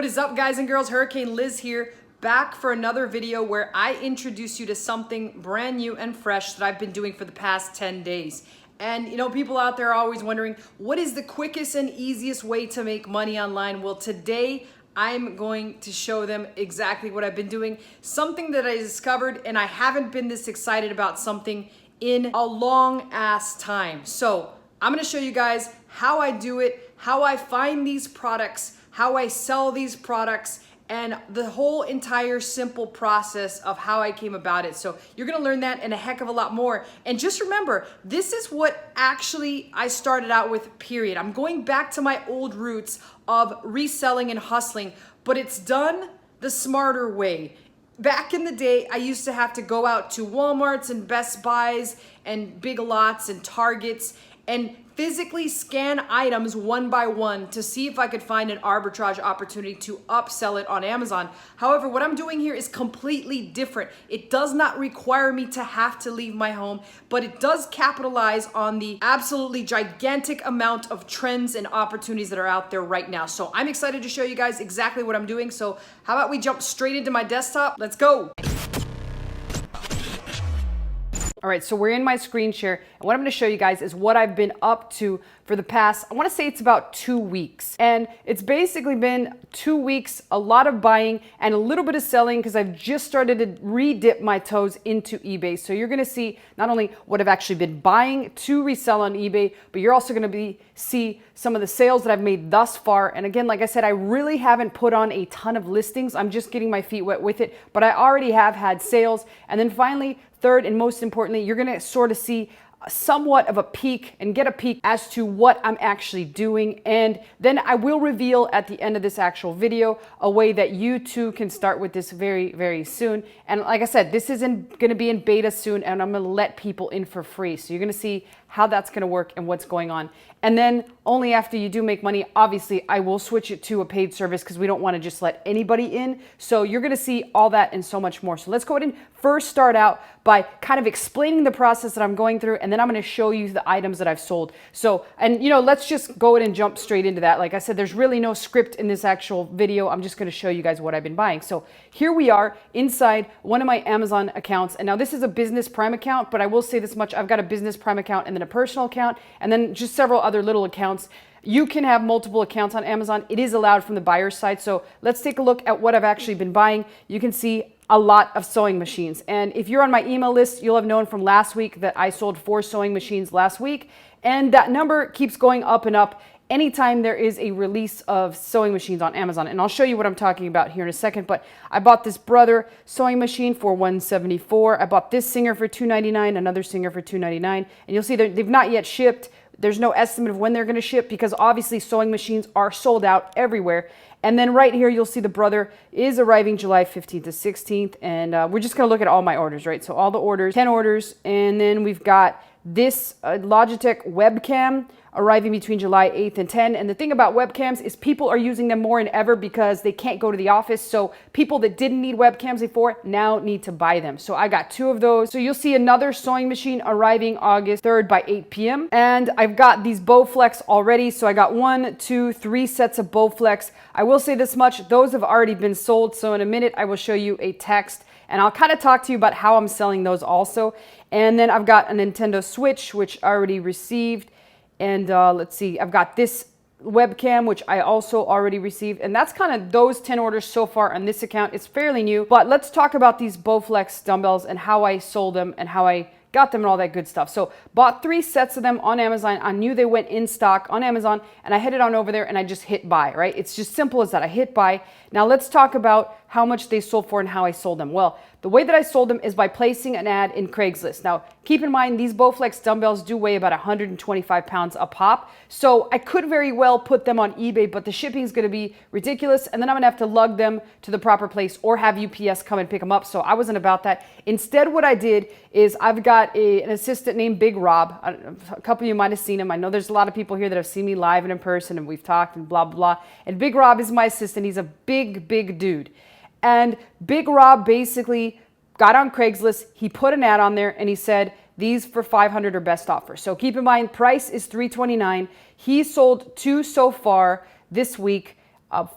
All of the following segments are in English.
What is up, guys and girls? Hurricane Liz here, back for another video where I introduce you to something brand new and fresh that I've been doing for the past 10 days. And you know, people out there are always wondering, what is the quickest and easiest way to make money online? Well, today I'm going to show them exactly what I've been doing, something that I discovered, and I haven't been this excited about something in a long ass time. So I'm gonna show you guys how I do it, how I find these products, how I sell these products, and the whole entire simple process of how I came about it. So you're gonna learn that and a heck of a lot more. And just remember, this is what actually I started out with, period. I'm going back to my old roots of reselling and hustling, but it's done the smarter way. Back in the day, I used to have to go out to Walmarts and Best Buys and Big Lots and Targets and physically scan items one by one to see if I could find an arbitrage opportunity to upsell it on Amazon. However, what I'm doing here is completely different. It does not require me to have to leave my home, but it does capitalize on the absolutely gigantic amount of trends and opportunities that are out there right now. So I'm excited to show you guys exactly what I'm doing. So how about we jump straight into my desktop? Let's go. All right, so we're in my screen share, and what I'm gonna show you guys is what I've been up to for the past, I wanna say it's about 2 weeks. And it's basically been 2 weeks, a lot of buying and a little bit of selling because I've just started to re-dip my toes into eBay. So you're gonna see not only what I've actually been buying to resell on eBay, but you're also gonna see some of the sales that I've made thus far. And again, like I said, I really haven't put on a ton of listings. I'm just getting my feet wet with it, but I already have had sales. And then finally, third and most importantly, you're gonna sort of see somewhat of a peek and get a peek as to what I'm actually doing. And then I will reveal at the end of this actual video a way that you too can start with this very, very soon. And like I said, this isn't gonna be in beta soon, and I'm gonna let people in for free. So you're gonna see how that's gonna work and what's going on. And then only after you do make money, obviously I will switch it to a paid service because we don't wanna just let anybody in. So you're gonna see all that and so much more. So let's go ahead and first start out by kind of explaining the process that I'm going through, and then I'm gonna show you the items that I've sold. So, and you know, let's just go ahead and jump straight into that. Like I said, there's really no script in this actual video. I'm just gonna show you guys what I've been buying. So here we are inside one of my Amazon accounts. And now this is a business Prime account, but I will say this much, I've got a business Prime account and then a personal account, and then just several other little accounts. You can have multiple accounts on Amazon. It is allowed from the buyer's side. So let's take a look at what I've actually been buying. You can see a lot of sewing machines. And if you're on my email list, you'll have known from last week that I sold 4 sewing machines last week. And that number keeps going up and up anytime there is a release of sewing machines on Amazon. And I'll show you what I'm talking about here in a second. But I bought this Brother sewing machine for $174. I bought this Singer for $299, another Singer for $299. And you'll see that they've not yet shipped. There's no estimate of when they're gonna ship because obviously sewing machines are sold out everywhere. And then right here, you'll see the Brother is arriving July 15th to 16th. And we're just gonna look at all my orders, right? So all the orders, 10 orders. And then we've got this Logitech webcam arriving between July 8th and 10. And the thing about webcams is people are using them more than ever because they can't go to the office. So people that didn't need webcams before now need to buy them. So I got 2 of those. So you'll see another sewing machine arriving August 3rd by 8 p.m. And I've got these Bowflex already. So I got 1, 2, 3 sets of Bowflex. I will say this much, those have already been sold. So in a minute, I will show you a text and I'll kind of talk to you about how I'm selling those also. And then I've got a Nintendo Switch, which I already received. And let's see, I've got this webcam, which I also already received. And that's kind of those 10 orders so far on this account. It's fairly new, but let's talk about these Bowflex dumbbells and how I sold them and how I got them and all that good stuff. So bought 3 sets of them on Amazon. I knew they went in stock on Amazon and I headed on over there and I just hit buy, right? It's just simple as that. I hit buy. Now let's talk about how much they sold for and how I sold them. Well, the way that I sold them is by placing an ad in Craigslist. Now, keep in mind, these Bowflex dumbbells do weigh about 125 pounds a pop. So I could very well put them on eBay, but the shipping is gonna be ridiculous. And then I'm gonna have to lug them to the proper place or have UPS come and pick them up. So I wasn't about that. Instead, what I did is I've got an assistant named Big Rob. A couple of you might've seen him. I know there's a lot of people here that have seen me live and in person and we've talked and blah, blah, blah. And Big Rob is my assistant. He's a big, big dude. And Big Rob basically got on Craigslist, he put an ad on there and he said, these for 500 are best offer. So keep in mind, price is $329. He sold 2 so far this week.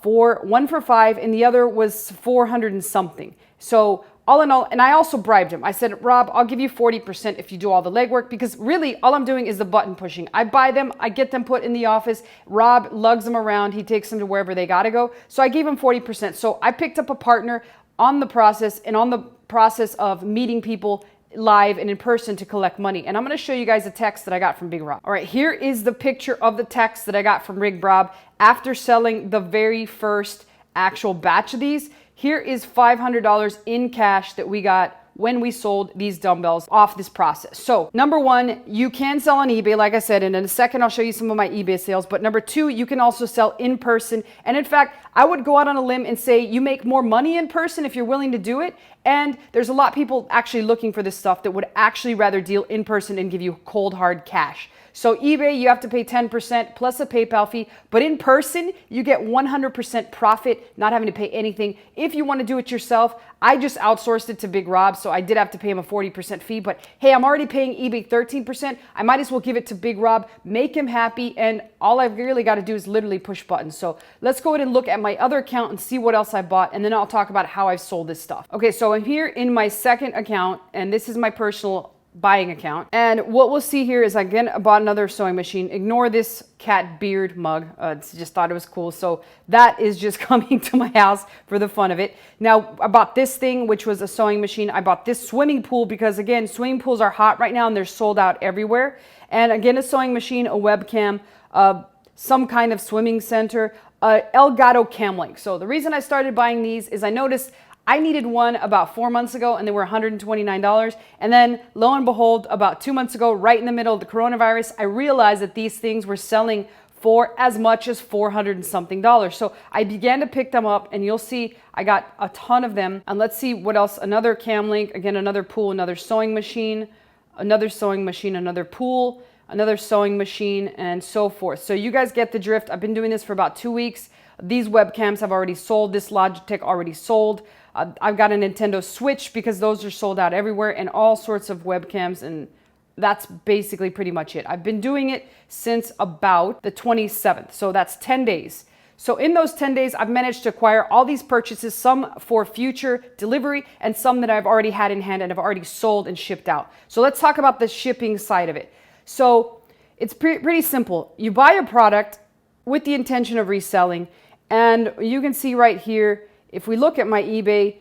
for one for $5, and the other was 400 and something. So all in all, and I also bribed him. I said, Rob, I'll give you 40% if you do all the legwork, because really all I'm doing is the button pushing. I buy them, I get them put in the office. Rob lugs them around. He takes them to wherever they got to go. So I gave him 40%. So I picked up a partner on the process and on the process of meeting people live and in person to collect money. And I'm going to show you guys a text that I got from Big Rob. All right, here is the picture of the text that I got from Big Rob after selling the very first actual batch of these. Here is $500 in cash that we got when we sold these dumbbells off this process. So number one, you can sell on eBay, like I said, and in a second I'll show you some of my eBay sales. But number two, you can also sell in person. And in fact, I would go out on a limb and say you make more money in person if you're willing to do it. And there's a lot of people actually looking for this stuff that would actually rather deal in person and give you cold hard cash. So eBay, you have to pay 10% plus a PayPal fee, but in person, you get 100% profit, not having to pay anything. If you want to do it yourself, I just outsourced it to Big Rob, so I did have to pay him a 40% fee, but hey, I'm already paying eBay 13%. I might as well give it to Big Rob, make him happy, and all I've really got to do is literally push buttons. So let's go ahead and look at my other account and see what else I bought, and then I'll talk about how I've sold this stuff. Okay, so I'm here in my second account, and this is my personal buying account. And what we'll see here is again, I bought another sewing machine. Ignore this cat beard mug. Just thought it was cool. So that is just coming to my house for the fun of it. Now I bought this thing, which was a sewing machine. I bought this swimming pool because again, swimming pools are hot right now and they're sold out everywhere. And again, a sewing machine, a webcam, some kind of swimming center, Elgato cam link. So the reason I started buying these is I noticed I needed one about 4 months ago and they were $129. And then lo and behold, about 2 months ago, right in the middle of the coronavirus, I realized that these things were selling for as much as $400 and something. So I began to pick them up and you'll see I got a ton of them. And let's see what else. Another cam link, again, another pool, another sewing machine, another sewing machine, another pool, another sewing machine, and so forth. So you guys get the drift. I've been doing this for about 2 weeks. These webcams have already sold. This Logitech already sold. I've got a Nintendo Switch because those are sold out everywhere, and all sorts of webcams, and that's basically pretty much it. I've been doing it since about the 27th, so that's 10 days. So in those 10 days, I've managed to acquire all these purchases, some for future delivery and some that I've already had in hand and have already sold and shipped out. So let's talk about the shipping side of it. So it's pretty simple. You buy a product with the intention of reselling, and you can see right here, if we look at my eBay,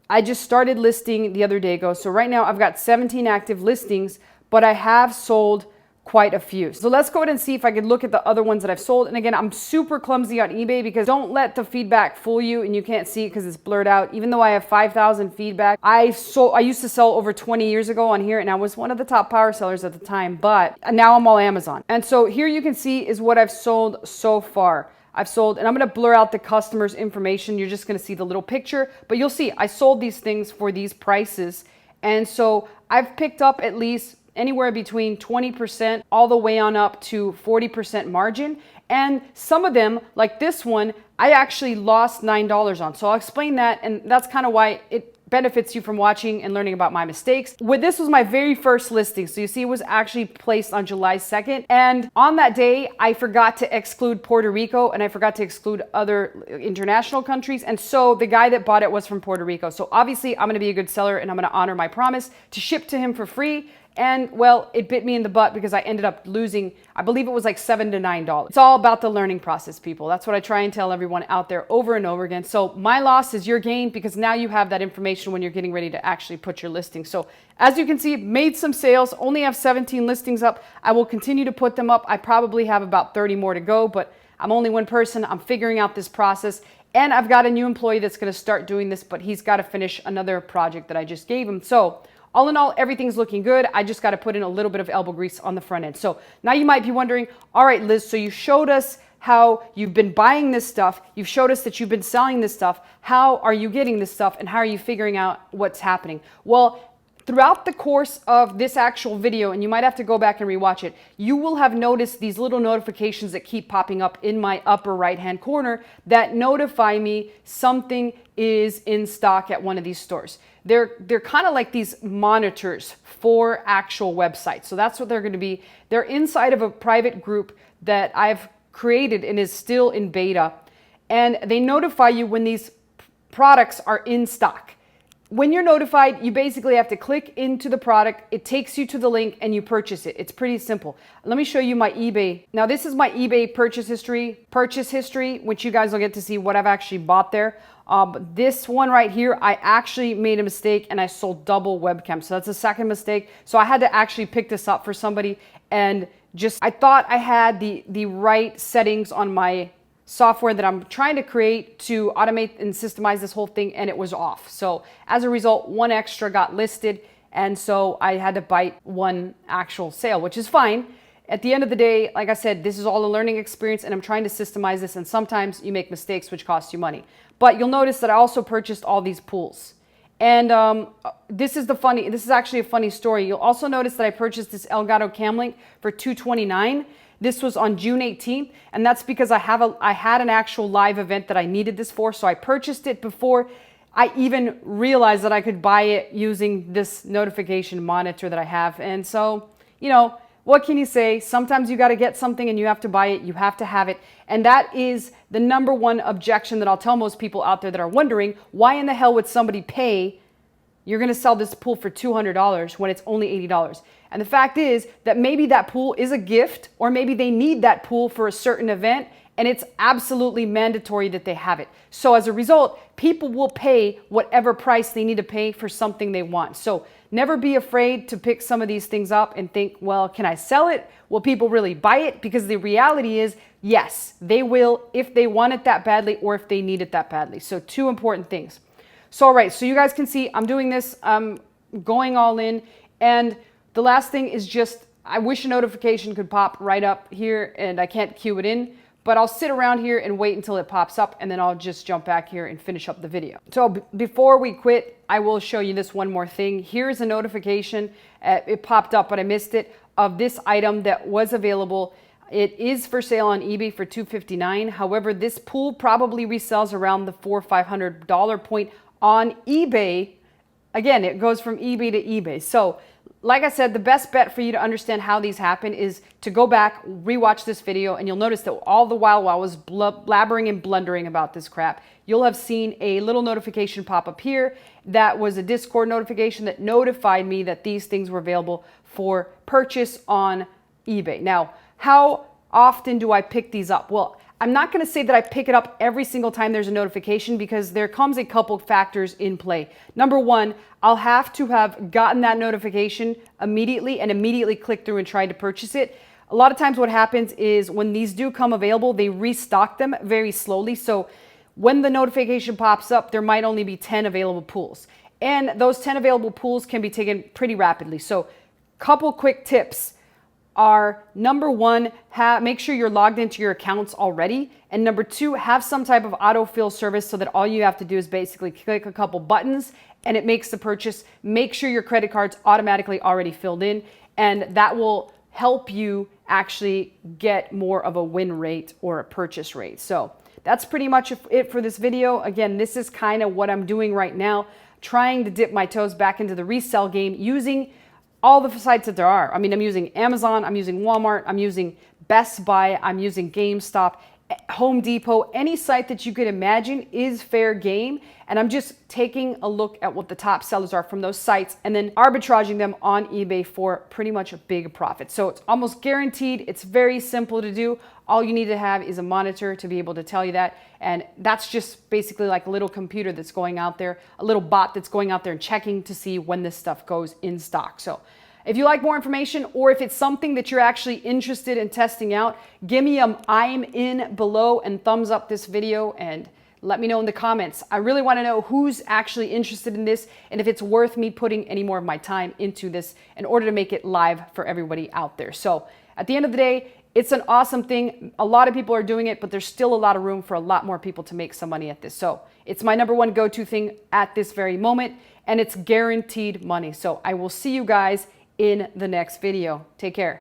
I just started listing the other day ago. So right now I've got 17 active listings, but I have sold quite a few. So let's go ahead and see if I could look at the other ones that I've sold. And again, I'm super clumsy on eBay because don't let the feedback fool you and you can't see it because it's blurred out. Even though I have 5,000 feedback, I used to sell over 20 years ago on here and I was one of the top power sellers at the time, but now I'm all Amazon. And so here you can see is what I've sold so far. I've sold, and I'm going to blur out the customer's information. You're just going to see the little picture, but you'll see I sold these things for these prices. And so I've picked up at least anywhere between 20% all the way on up to 40% margin. And some of them, like this one, I actually lost $9 on. So I'll explain that. And that's kind of why it benefits you from watching and learning about my mistakes. This was my very first listing. So you see it was actually placed on July 2nd. And on that day, I forgot to exclude Puerto Rico and I forgot to exclude other international countries. And so the guy that bought it was from Puerto Rico. So obviously I'm going to be a good seller and I'm going to honor my promise to ship to him for free. And well, it bit me in the butt because I ended up losing, I believe it was like $7 to $9. It's all about the learning process, people. That's what I try and tell everyone out there over and over again. So my loss is your gain because now you have that information when you're getting ready to actually put your listing. So as you can see, made some sales, only have 17 listings up. I will continue to put them up. I probably have about 30 more to go, but I'm only one person. I'm figuring out this process. And I've got a new employee that's going to start doing this, but he's got to finish another project that I just gave him. So all in all, everything's looking good. I just got to put in a little bit of elbow grease on the front end. So now you might be wondering, all right, Liz, so you showed us how you've been buying this stuff. You've showed us that you've been selling this stuff. How are you getting this stuff and how are you figuring out what's happening? Well, throughout the course of this actual video, and you might have to go back and rewatch it, you will have noticed these little notifications that keep popping up in my upper right-hand corner that notify me something is in stock at one of these stores. They're kind of like these monitors for actual websites. So that's what they're going to be. They're inside of a private group that I've created and is still in beta. and they notify you when these products are in stock. When you're notified, you basically have to click into the product. It takes you to the link and you purchase it. It's pretty simple. Let me show you my eBay. Now this is my eBay purchase history, which you guys will get to see what I've actually bought there. This one right here, I actually made a mistake and I sold double webcam. So that's a second mistake. So I had to actually pick this up for somebody, and I thought I had the right settings on my software that I'm trying to create to automate and systemize this whole thing, and it was off. So as a result, one extra got listed, and so I had to bite one actual sale, which is fine. At the end of the day, like I said, this is all a learning experience, and I'm trying to systemize this, and sometimes you make mistakes which cost you money. But you'll notice that I also purchased all these pools. And this is actually a funny story. You'll also notice that I purchased this Elgato Cam Link for $229. This was on June 18th, and that's because I had an actual live event that I needed this for, so I purchased it before I even realized that I could buy it using this notification monitor that I have. And so, you know, what can you say? Sometimes you got to get something and you have to buy it, you have to have it. And that is the number one objection that I'll tell most people out there that are wondering, why in the hell would somebody pay? You're going to sell this pool for $200 when it's only $80. And the fact is that maybe that pool is a gift, or maybe they need that pool for a certain event, and it's absolutely mandatory that they have it. So as a result, people will pay whatever price they need to pay for something they want. So never be afraid to pick some of these things up and think, well, can I sell it? Will people really buy it? Because the reality is, yes, they will if they want it that badly or if they need it that badly. So two important things. So, all right, so you guys can see I'm doing this, I'm going all in. And the last thing is just, I wish a notification could pop right up here, and I can't cue it in, but I'll sit around here and wait until it pops up, and then I'll just jump back here and finish up the video. So before we quit, I will show you this one more thing. Here's a notification, it popped up, but I missed it, of this item that was available. It is for sale on eBay for $259. However, this pool probably resells around the $400 or $500 point on eBay. Again, it goes from eBay to eBay. So like I said, the best bet for you to understand how these happen is to go back, rewatch this video, and you'll notice that all the while I was blabbering and blundering about this crap, you'll have seen a little notification pop up here. That was a Discord notification that notified me that these things were available for purchase on eBay. Now, how often do I pick these up? Well, I'm not going to say that I pick it up every single time there's a notification, because there comes a couple factors in play. Number one, I'll have to have gotten that notification immediately and immediately click through and try to purchase it. A lot of times what happens is when these do come available, they restock them very slowly. So when the notification pops up, there might only be 10 available pools. And those 10 available pools can be taken pretty rapidly. So couple quick tips are, number one, make sure you're logged into your accounts already. And number two, have some type of autofill service so that all you have to do is basically click a couple buttons and it makes the purchase. Make sure your credit card's automatically already filled in, and that will help you actually get more of a win rate or a purchase rate. So that's pretty much it for this video. Again, this is kind of what I'm doing right now, trying to dip my toes back into the resell game using all the sites that there are. I mean, I'm using Amazon, I'm using Walmart, I'm using Best Buy, I'm using GameStop, Home Depot. Any site that you could imagine is fair game. And I'm just taking a look at what the top sellers are from those sites and then arbitraging them on eBay for pretty much a big profit. So it's almost guaranteed. It's very simple to do. All you need to have is a monitor to be able to tell you that. And that's just basically like a little computer that's going out there, a little bot that's going out there and checking to see when this stuff goes in stock. So if you like more information, or if it's something that you're actually interested in testing out, give me a I'm in below and thumbs up this video and let me know in the comments. I really want to know who's actually interested in this and if it's worth me putting any more of my time into this in order to make it live for everybody out there. So at the end of the day, it's an awesome thing. A lot of people are doing it, but there's still a lot of room for a lot more people to make some money at this. So it's my number one go-to thing at this very moment, and it's guaranteed money. So I will see you guys in the next video. Take care.